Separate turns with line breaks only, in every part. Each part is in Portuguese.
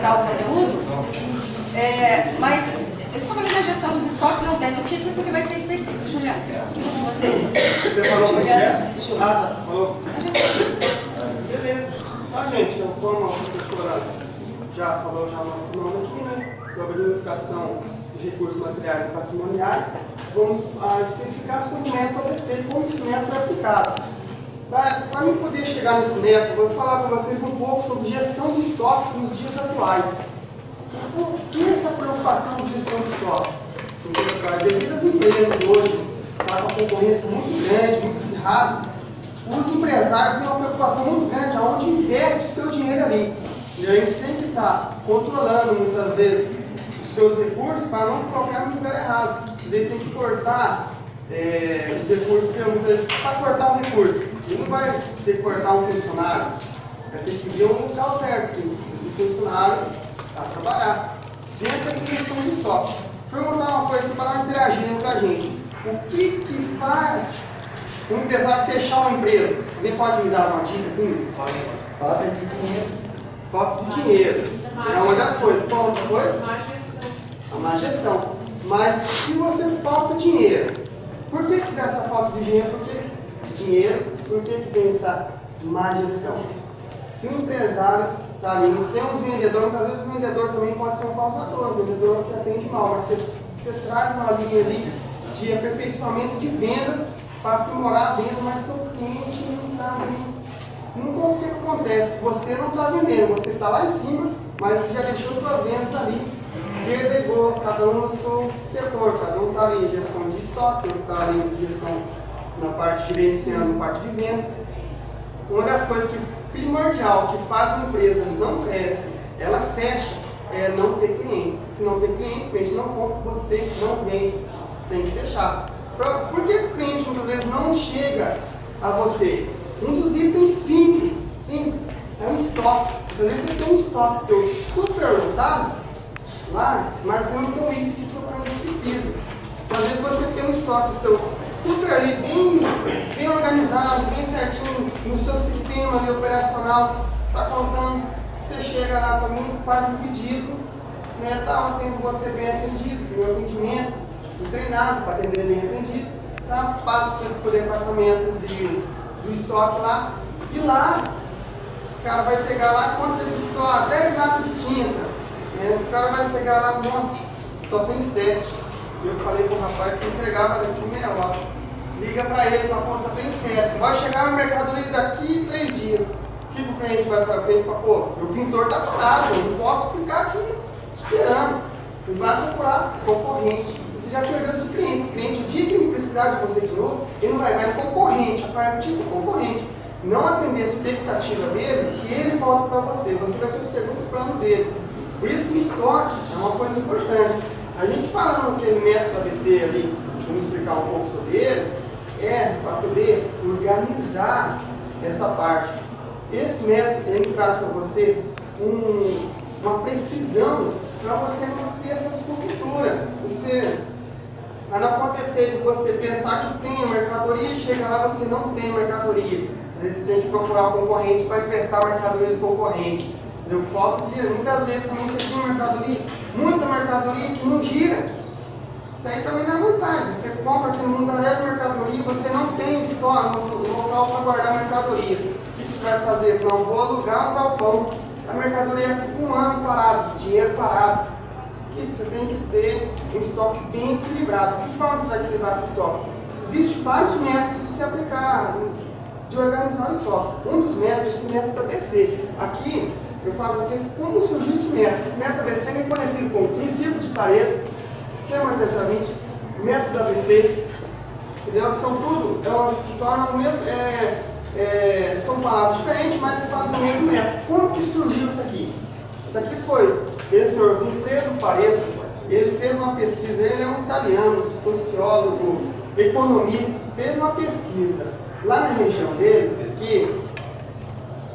apresentar o conteúdo, mas eu só falei da gestão dos estoques, não tem no título, porque vai ser específico. Juliana,
você falou sobre isso? Falou.
A gestão dos estoques.
Beleza. Gente, como a professora já falou já o nosso nome aqui, né, sobre administração de recursos materiais e patrimoniais, vamos especificar sobre o método ABC, como esse método é aplicado. Para eu poder chegar nesse método, eu vou falar para vocês um pouco sobre gestão de estoques nos dias atuais. Por que essa preocupação de gestão de estoques? Devido às empresas hoje, com a concorrência muito grande, muito acirrada, os empresários têm uma preocupação muito grande aonde investe o seu dinheiro ali. E eles têm que estar controlando muitas vezes os seus recursos para não colocar no lugar errado. Eles têm que cortar os recursos, muitas vezes, para cortar um recurso. Ele não vai ter que cortar um funcionário, vai ter que pedir um local certo, o funcionário a trabalhar. Dentro dessa questão de estoque. Perguntar uma coisa para não interagir entre a gente. O que faz um empresário fechar uma empresa? Alguém pode me dar uma dica assim?
Falta de dinheiro.
Falta de dinheiro. É uma das coisas. Qual outra coisa?
Má gestão.
A má gestão. Mas se você falta dinheiro, por que dá essa falta de dinheiro? Por que tem essa má gestão? Se um empresário está ali, tem uns vendedores, muitas vezes o vendedor também pode ser um causador, o vendedor que atende mal, mas você traz uma linha ali de aperfeiçoamento de vendas para aprimorar a venda, mas seu cliente não está ali. O que acontece? Você não está vendendo, você está lá em cima, mas você já deixou suas vendas ali, delegou, cada um no seu setor, cada um está ali em gestão de estoque, outro está ali em gestão na parte de gerenciando, na parte de vendas. Uma das coisas que primordial que faz uma empresa não cresce, ela fecha, é não ter clientes. Se não ter clientes, o cliente não compra, você não vende, tem que fechar. Por que o cliente muitas vezes não chega a você? Um dos itens simples, é um estoque. Às vezes você tem um estoque teu super lotado lá, mas você não tem um item que o seu cliente precisa. Às vezes você tem um estoque seu super ali, bem organizado, bem certinho, no seu sistema ali, operacional, está contando, você chega lá para mim, faz um pedido, né, atendo você bem atendido, meu atendimento, treinado para atender bem atendido, tá? Passo para o departamento do estoque lá, e lá o cara vai pegar lá, quando você precisou, 10 latas de tinta, né? O cara vai pegar lá, nossa, só tem 7. Eu falei com o rapaz que entregava daqui meia hora. Liga para ele, fala, pô, só tem 7. Vai chegar na mercadoria daqui 3 dias. O que o cliente vai fazer? Ele fala, pô, meu pintor está parado, eu não posso ficar aqui esperando. Ele vai procurar concorrente. Você já perdeu esse cliente. Esse cliente, o dia que ele precisar de você de novo, ele não vai no concorrente, a partir do concorrente. Não atender a expectativa dele, que ele volta para você. Você vai ser o segundo plano dele. Por isso que o estoque é uma coisa importante. A gente falando aquele método ABC ali, vamos explicar um pouco sobre ele, para poder organizar essa parte. Esse método ele traz para você uma precisão para você não ter essa estrutura. Para não acontecer de você pensar que tem a mercadoria e chega lá você não tem mercadoria. Às vezes você tem que procurar um concorrente para emprestar a mercadoria do concorrente. Falta de dinheiro. Muitas vezes também você tem mercadoria, muita mercadoria que não gira. Isso aí também não é vantagem. Você compra aquele mundaréu de mercadoria, você não tem estoque no local para guardar a mercadoria. O que você vai fazer? Não, vou alugar um galpão. A mercadoria fica um ano parado, dinheiro parado. Você tem que ter um estoque bem equilibrado. De que forma você vai equilibrar esse estoque? Existem vários métodos de se aplicar, de organizar o estoque. Um dos métodos é esse método ABC. Aqui, eu falo para vocês como surgiu esse método. Esse método ABC é conhecido como princípio de Pareto, esquema de tratamento, método ABC. Entendeu? São tudo, se torna o mesmo, são palavras diferentes, mas se fala do mesmo método. Como que surgiu isso aqui? Isso aqui foi esse senhor Vilfredo Pareto. Ele fez uma pesquisa, ele é um italiano, sociólogo, economista, fez uma pesquisa lá na região dele,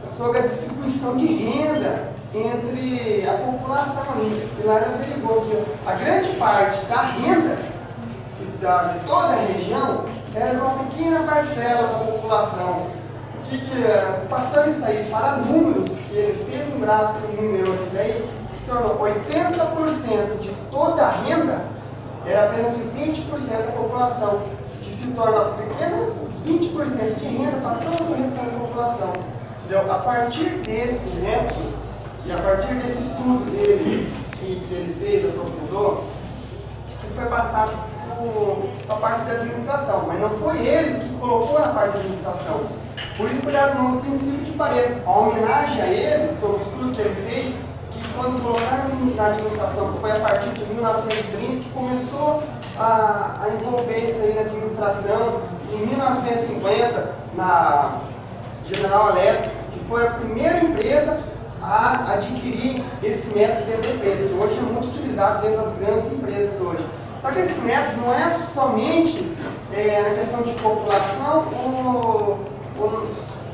sobre a distribuição de renda entre a população ali. E lá ele averigou que a grande parte da renda de toda a região era de uma pequena parcela da população. Passando isso aí para números, que ele fez um gráfico, numerou isso daí, se tornou 80% de toda a renda, era apenas de 20% da população, que se torna pequena 20% de renda para todo o restante da população. Então, a partir desse método, e a partir desse estudo dele, que ele fez, aprofundou, ele foi passado para a parte da administração, mas não foi ele que colocou na parte da administração. Por isso foi dado o nome princípio de Pareto, a homenagem a ele, sobre o estudo que ele fez, que quando colocaram na administração, que foi a partir de 1930, que começou a envolver isso aí na administração. Em 1950, na General Electric, que foi a primeira empresa a adquirir esse método dentro da empresa, que hoje é muito utilizado dentro das grandes empresas hoje. Só que esse método não é somente na questão de população ou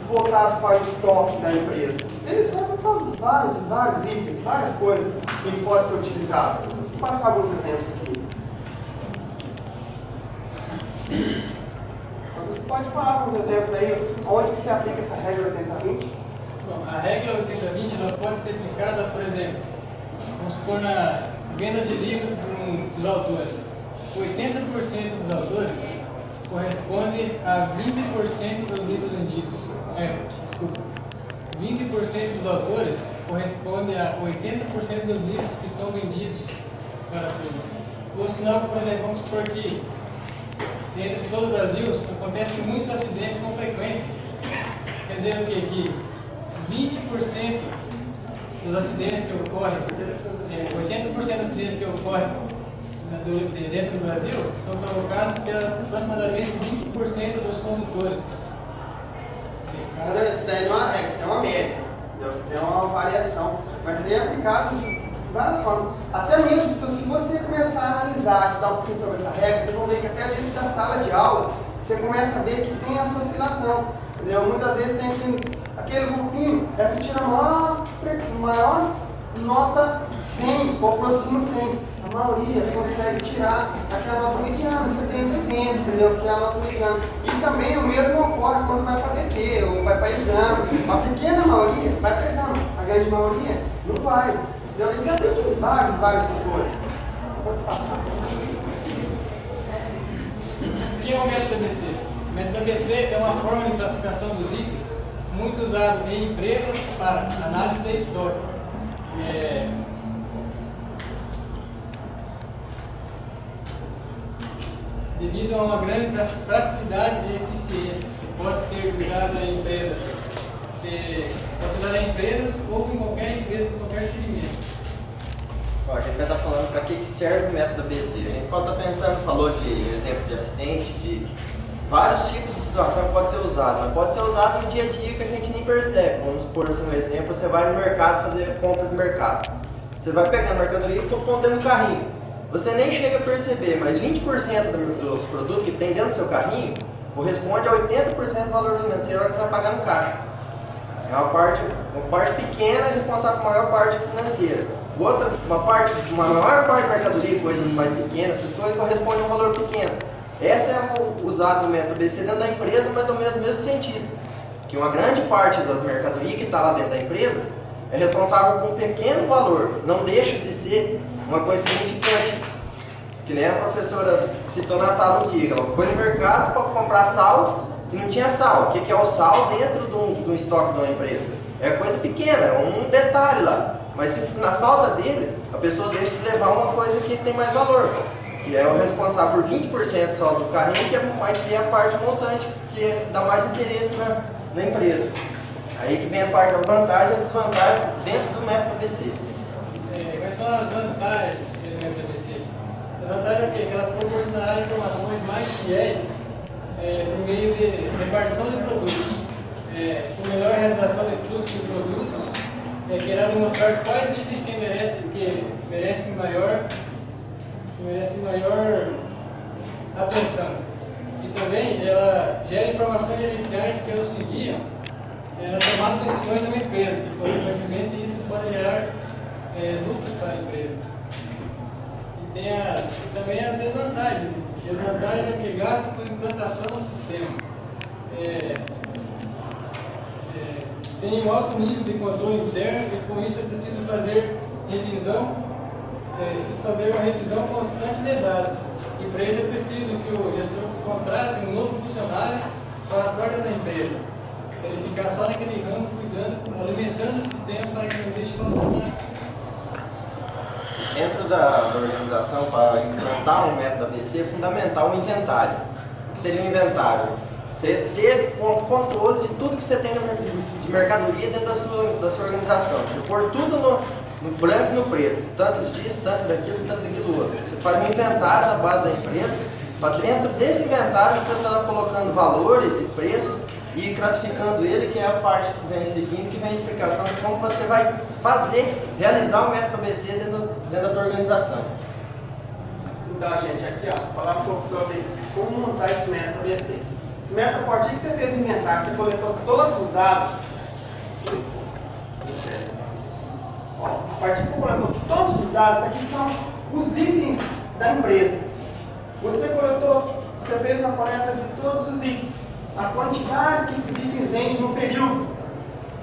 voltado para o estoque da empresa. Ele serve para vários itens, várias coisas que ele pode ser utilizado. Vou passar alguns exemplos aqui. Você pode falar alguns exemplos aí, onde que se aplica essa regra 80-20?
Bom, a regra 80-20 ela pode ser aplicada, por exemplo, vamos supor na venda de livros dos autores. 80% dos autores corresponde a 20% dos livros vendidos. 20% dos autores corresponde a 80% dos livros que são vendidos para o público. Ou senão, por exemplo, vamos supor que dentro de todo o Brasil acontece muito acidentes com frequência. Quer dizer o quê? Que 20% dos acidentes que ocorrem, 80% dos acidentes que ocorrem dentro do Brasil são provocados por aproximadamente 20% dos condutores.
Isso daí não é uma regra, isso é uma média. É uma variação. Mas isso aí é aplicado de várias formas. Até mesmo se você começar a analisar, estudar um pouquinho sobre essa regra, vocês vão ver que até dentro da sala de aula, você começa a ver que tem essa oscilação. Entendeu? Muitas vezes tem aquele grupinho que tira a maior nota 100, ou próximo 100. A maioria consegue tirar aquela nota mediana, 70, 80, entendeu? Que é a nota mediana. E também o mesmo ocorre quando vai para DP ou vai para exame. A pequena maioria vai para exame, a grande maioria não vai. Entendeu? Isso aplica em vários setores. Pode passar.
O que é o método ABC? O método ABC é uma forma de classificação dos itens muito usado em empresas para análise de estoque. Devido a uma grande praticidade e eficiência que pode ser utilizada em empresas, ou em qualquer empresa de qualquer segmento.
Ó, a gente vai estar falando para que serve o método ABC. A gente pode estar pensando, falou de exemplo de acidente, de vários tipos de situação que pode ser usado, mas pode ser usado no dia a dia que a gente nem percebe. Vamos por assim um exemplo, você vai no mercado fazer compra de mercado. Você vai pegando mercadoria e estou pondo no carrinho. Você nem chega a perceber, mas 20% dos produtos que tem dentro do seu carrinho corresponde a 80% do valor financeiro que você vai pagar no caixa. É uma parte pequena responsável pela maior parte financeira. Uma maior parte da mercadoria, coisas mais pequenas, essas coisas correspondem a um valor pequeno. Essa é usada no método ABC dentro da empresa, mas ao mesmo sentido. Que uma grande parte da mercadoria que está lá dentro da empresa é responsável por um pequeno valor, não deixa de ser uma coisa significante. Que nem a professora citou na sala um dia, ela foi no mercado para comprar sal e não tinha sal. O que é o sal dentro do estoque de uma empresa? É coisa pequena, é um detalhe lá. Mas se na falta dele, a pessoa deixa de levar uma coisa que tem mais valor. Que é o responsável por 20% só do carrinho, que é a parte montante, que dá mais interesse na empresa. Aí que vem a parte da vantagem e a desvantagem dentro do método ABC.
Quais são as vantagens do método ABC? A vantagem é que ela proporcionará informações mais fiéis por meio de repartição de produtos, com melhor realização de fluxo de produtos, que irá demonstrar quais itens que merecem maior atenção. E também ela gera informações gerenciais que auxiliam na tomada de decisões de uma empresa, que consequentemente isso pode gerar lucros para a empresa. E tem também as desvantagens. Desvantagem é que gasta com implantação do sistema. Tem um alto nível de controle interno e com isso é preciso fazer revisão revisão, preciso fazer uma revisão constante de dados. E para isso é preciso que o gestor contrate um novo funcionário para a porta da empresa. Ele ficar só naquele ramo, cuidando, alimentando o sistema para que não deixe faltar.
Dentro da organização, para implantar um método ABC, é fundamental o inventário. O que seria um inventário? Você ter um controle de tudo que você tem de mercadoria dentro da sua organização. Você pôr tudo no branco e no preto. Tanto disso, tanto daquilo outro. Você faz um inventário na base da empresa. Para dentro desse inventário você está colocando valores e preços e classificando ele, que é a parte que vem seguindo, que vem a explicação de como você vai realizar o método ABC dentro da tua organização.
Então, gente, aqui, ó, falar um pouco sobre como montar esse método ABC. Esse método, a partir que você fez o inventário, você coletou todos os dados. Ó, a partir que você coletou todos os dados, aqui são os itens da empresa. Você coletou, você fez uma coleta de todos os itens. A quantidade que esses itens vendem no período.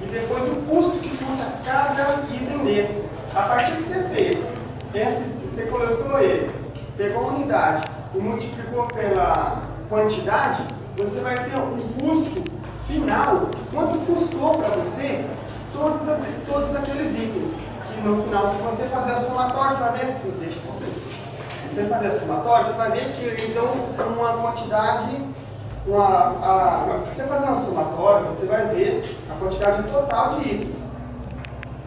E depois o custo que custa cada item desse. A partir que você fez, você coletou ele, pegou a unidade e multiplicou pela quantidade, você vai ter um custo final, quanto custou para você todos aqueles itens. Que no final, se você fazer a somatória, você vai ver. Deixa eu ver. Se você fazer a somatória, você vai ver que então uma quantidade. Você fazer uma somatória, você vai ver a quantidade total de itens.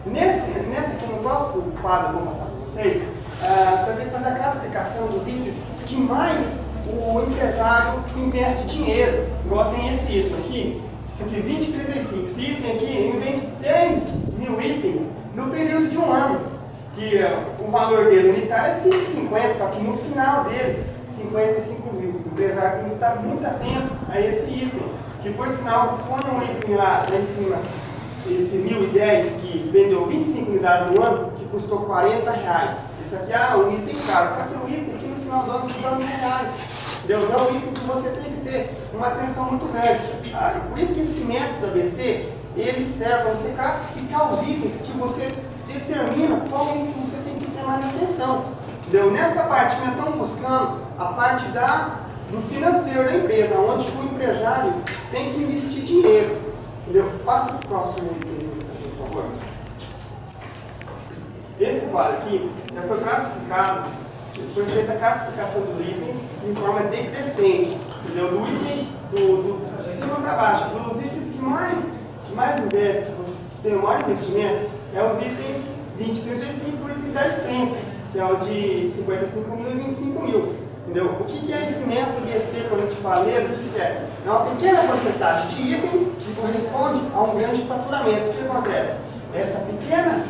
Nesse aqui, no próximo quadro que eu vou passar para vocês, você vai ter que fazer a classificação dos itens que mais o empresário investe dinheiro. Igual tem esse item aqui, esse aqui 2035. Esse item aqui, ele vende 10 mil itens no período de um ano. Que o valor dele unitário é 5,50, só que no final dele, 55 mil. O empresário tem que estar muito atento a esse item. Que por sinal, quando um item lá em cima, esse 1010, que vendeu 25 unidades no ano, que custou R$40. Esse aqui é um item caro, só que o item que no final do ano se dá R$1.000. Entendeu? Então é um item que você tem que ter uma atenção muito grande. E por isso que esse método ABC, ele serve para você classificar os itens que você determina qual item que você tem que ter mais atenção. Entendeu? Nessa parte nós estamos buscando a parte do financeiro da empresa, onde o empresário tem que investir dinheiro. Entendeu? Passa para o próximo item, por favor. Esse quadro aqui já foi classificado, foi feita a classificação dos itens de forma decrescente. Entendeu? Do item de cima para baixo, dos itens que mais investe, que você tem o maior investimento, é os itens 2035 e o item 1030, que é o de 55 mil e 25 mil. Entendeu? O que é esse método BC quando a gente fala nele? O que é? É uma pequena porcentagem de itens que corresponde a um grande faturamento. O que acontece? Essa pequena,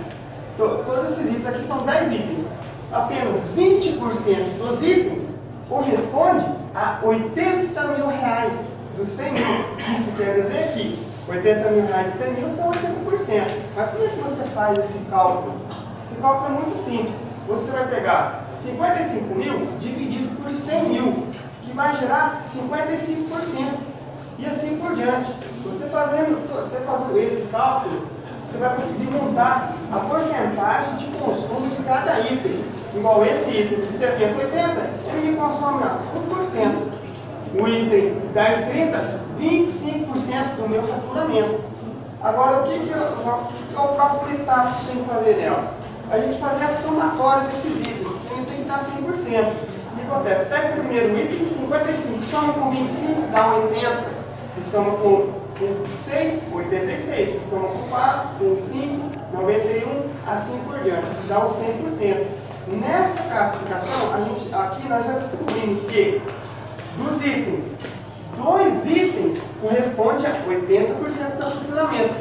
todos esses itens aqui são 10 itens. Apenas 20% dos itens corresponde a R$80 mil dos 100 mil. Isso quer dizer que R$80 mil de 100 mil são 80%. Mas como é que você faz esse cálculo? Esse cálculo é muito simples. Você vai pegar 55 mil dividido por 100 mil, que vai gerar 55%. E assim por diante. Você fazendo esse cálculo, você vai conseguir montar a porcentagem de consumo de cada item. Igual esse item de 70, 80, ele consome 1%. O item 1030, 25% do meu faturamento. Agora, o que é o próximo etapa que tem que fazer nela? A gente fazer a somatória desses itens, que tem que dar 100%. O que acontece? Pega o primeiro item, 55, soma com 25, dá 80, que soma com 6, 86, que soma com 4, com 5, 91, assim por diante, dá o 100%. Nessa classificação, aqui nós já descobrimos que dos itens, 2 itens corresponde a 80% do faturamento,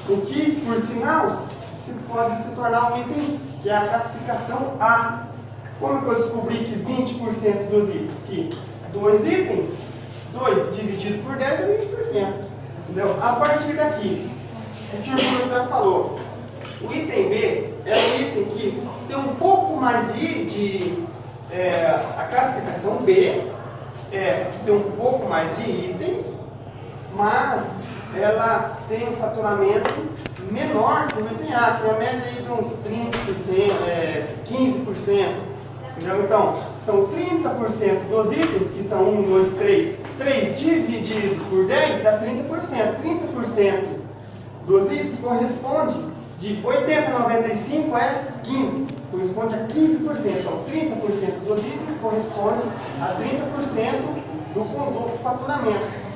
o que, por sinal, pode se tornar um item que é a classificação A. Como que eu descobri que 20% dos itens? Que 2 itens, 2 dividido por 10 é 20%. Entendeu? A partir daqui, o que o Júlio já falou, o item B é um item que tem um pouco mais a classificação B tem um pouco mais de itens, mas ela tem um faturamento menor que o item A, que é a média de uns 30%, Entendeu? Então, são 30% dos itens, que são 1, 2, 3. 3 dividido por 10 dá 30%. 30% dos itens corresponde de 80 a 95 é 15. Corresponde a 15%. Então, 30% dos itens corresponde a 30% do faturamento.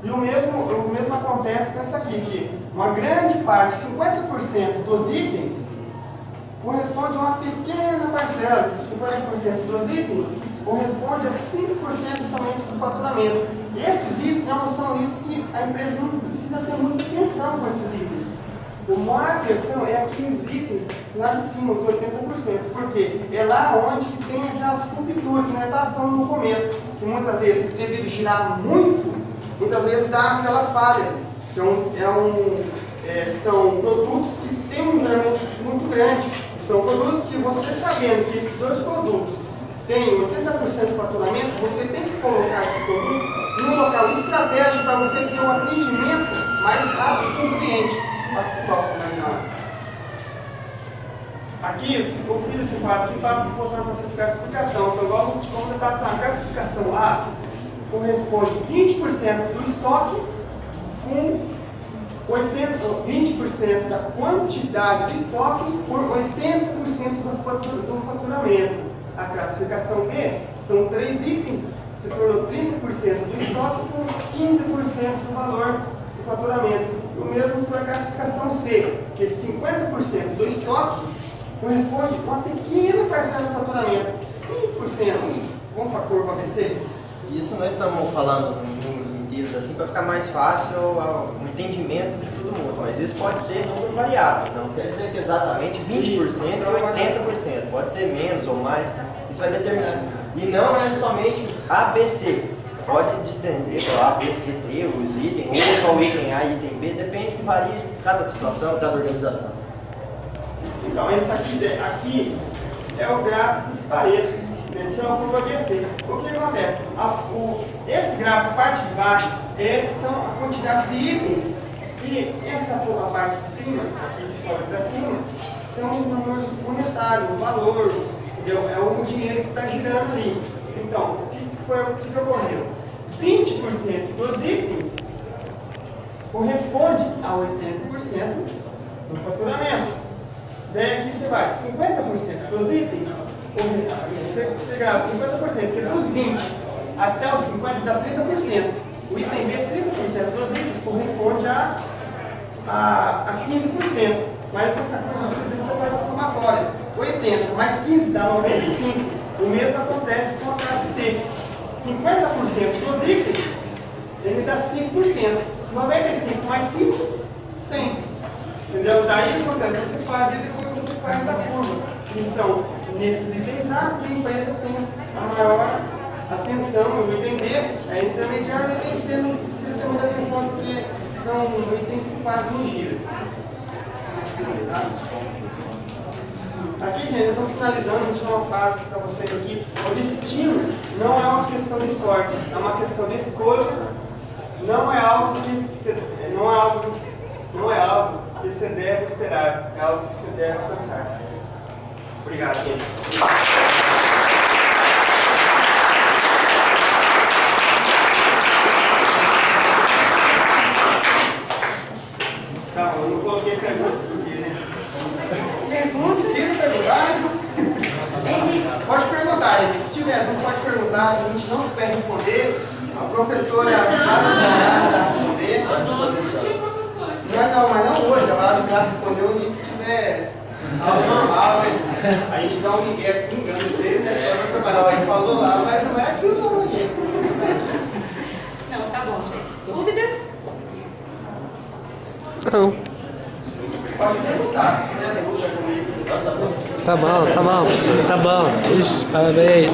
E o mesmo acontece com essa aqui, que uma grande parte, 50% dos itens, corresponde a uma pequena parcela. 50% dos itens corresponde a 5% somente do faturamento. E esses itens não são itens que a empresa não precisa ter muita atenção com esses itens. O maior atenção é aqueles itens lá de cima, os 80%. Porque é lá onde tem aquelas rupturas que nós estávamos falando no começo, que muitas vezes, devido girar muito, muitas vezes dá aquela falha. Então, são produtos que têm um dano muito grande. São produtos que você, sabendo que esses dois produtos têm 80% de faturamento, você tem que colocar esses produtos em um local estratégico para você ter um atendimento mais rápido com o cliente. Passa para o próximo, aqui, eu fiz esse quadro aqui para mostrar para você ficar a classificação. Então, igual como eu estava falando, a classificação A corresponde 20% do estoque com 20% da quantidade de estoque por 80% do faturamento. A classificação B são 3 itens, se tornou 30% do estoque com 15% do valor do faturamento. O mesmo foi a classificação C, que 50% do estoque corresponde a uma pequena parcela do faturamento, 5%. Vamos para a curva ABC?
Isso nós estamos falando em números inteiros assim para ficar mais fácil o entendimento de todo mundo, mas isso pode ser número variável, não quer dizer que exatamente 20% ou 80%, pode ser menos ou mais, isso vai determinar. E não é somente ABC, pode distender para A, B, C, D, os itens, ou só o item A e item B, depende, varia de cada situação, cada organização.
Então, esse aqui é o gráfico de parede. Chama curva ABC. O que acontece? Esse gráfico, a parte de baixo, são a quantidade de itens. E a parte de cima, aqui que sobe para cima, são o valor monetário, o valor, entendeu? É o dinheiro que está girando ali. Então, o que ocorreu? 20% dos itens corresponde a 80% do faturamento. Daí aqui você vai, 50% dos itens, você grava 50%, porque dos 20 até os 50 dá 30%. O item B, 30% dos itens, corresponde a 15%. Mas essa curva você faz a somatória. 80 mais 15 dá 95. O mesmo acontece com a classe C. 50% dos itens, ele dá 5%. 95 mais 5, 100. Entendeu? Daí acontece, você faz e depois você faz a curva. Que são nesses itens A, que a empresa tem a maior atenção. O item B é intermediário, o item C não precisa ter muita atenção, porque são itens que quase não giram. Aqui, gente, eu estou finalizando, deixa eu dar uma frase para vocês aqui. O destino não é uma questão de sorte, é uma questão de escolha. Não é algo que você deve esperar, é algo que você deve alcançar. Obrigado, gente. Tá, eu não coloquei perguntas porque, né? Precisa perguntar? Pode perguntar, se tiver, não pode perguntar, a gente não se quer responder. A professora vai responder à disposição. Mas não hoje, ela vai ajudar a responder o dia que tiver aula normal, né? A gente dá um migué aqui, engano vocês, né? A professora vai lá, ele falou lá, mas não é aquilo não, gente.
Não, tá bom, gente. Dúvidas?
Não.
Pode perguntar, se tiver dúvida comigo.
Tá bom, professor. Tá bom. Ixi, parabéns.